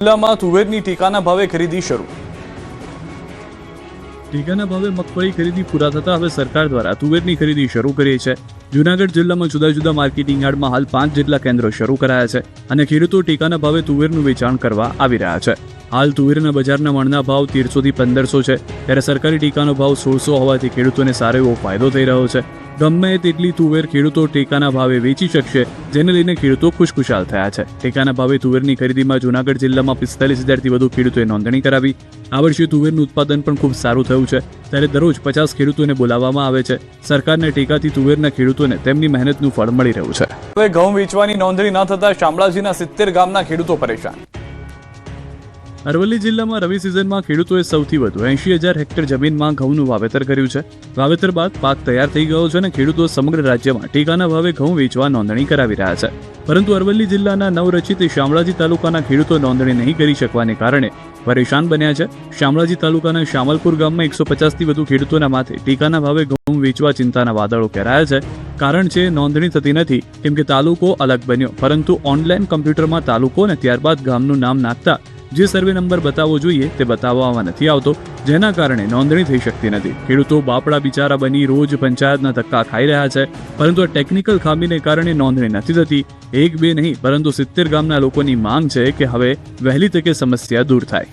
જિલ્લામાં તુવેરની ટેકાના ભાવે ખરીદી શરૂ। ટેકાના ભાવે મગફળી ખરીદી પૂરા થતા હવે સરકાર દ્વારા તુવેરની ખરીદી શરૂ કરી છે। જૂનાગઢ જિલ્લામાં જુદા જુદા માર્કેટિંગ યાર્ડમાં હાલ 5 જેટલા કેન્દ્રો શરૂ કરાયા છે અને ખેડૂતો ટેકાના ભાવે તુવેરનું વેચાણ કરવા આવી રહ્યા છે। હાલ તુવેરના બજારના મણના ભાવ 1300 થી 1500 છે, ત્યારે સરકારી ટેકાનો ભાવ 1600 હોવાથી ખેડૂતોને સારો એવો ફાયદો થઈ રહ્યો છે। ગમે તેટલી તુવેર ખેડૂતો ટેકાના ભાવે વેચી શકશે, જેને લઈને ખેડૂતો ખુશખુશાલ થયા છે। ટેકાના ભાવે તુવેરની ખરીદીમાં જૂનાગઢ જિલ્લામાં 45,000થી વધુ ખેડૂતોએ નોંધણી કરાવી। આ વર્ષે તુવેરનું ઉત્પાદન પણ ખૂબ સારું થયું છે, ત્યારે દરરોજ 50 ખેડૂતોને બોલાવવામાં આવે છે। સરકારના ટેકાથી તુવેરના ખેડૂતોને તેમની મહેનતનું ફળ મળી રહ્યું છે। હવે ઘઉં વેચવાની નોંધણી ન થતા શામળાજીના 70 ગામના ખેડૂતો પરેશાન। અરવલ્લી જિલ્લામાં રવિ સિઝનમાં ખેડૂતોએ સૌથી વધુ 80,000 હેક્ટર જમીનમાં ઘઉંનું વાવેતર કર્યું છે। વાવેતર બાદ પાક તૈયાર થઈ ગયો છે અને ખેડૂતો સમગ્ર રાજ્યમાં ટેકાના ભાવે ઘઉં વેચવા નોંધણી કરાવી રહ્યા છે, પરંતુ અરવલ્લી જિલ્લાના નવરચિત શામળાજી તાલુકાના ખેડૂતો નોંધણી નહીં કરી શકવાને કારણે પરેશાન બન્યા છે। શામળાજી તાલુકાના શામલપુર ગામમાં 150થી વધુ ખેડૂતોના માથે ટેકાના ભાવે ઘઉં વેચવા ચિંતાના વાદળો ઘેરાયા છે। કારણ છે નોંધણી થતી નથી, કેમ કે તાલુકો અલગ બન્યો, પરંતુ ઓનલાઈન કમ્પ્યુટરમાં તાલુકો અને ત્યારબાદ ગામનું નામ નાખતા જે સર્વે નંબર બતાવવો જોઈએ તે બતાવવામાં નથી આવતો, જેના કારણે નોંધણી થઈ શકતી નથી। ખેડૂતો બાપડા બિચારા બની રોજ પંચાયતના ધક્કા ખાઈ રહ્યા છે, પરંતુ આ ટેકનિકલ ખામીને કારણે નોંધણી નથી થતી। 1-2 નહીં, પરંતુ 70 ગામના લોકોની માંગ છે કે હવે વહેલી તકે સમસ્યા દૂર થાય।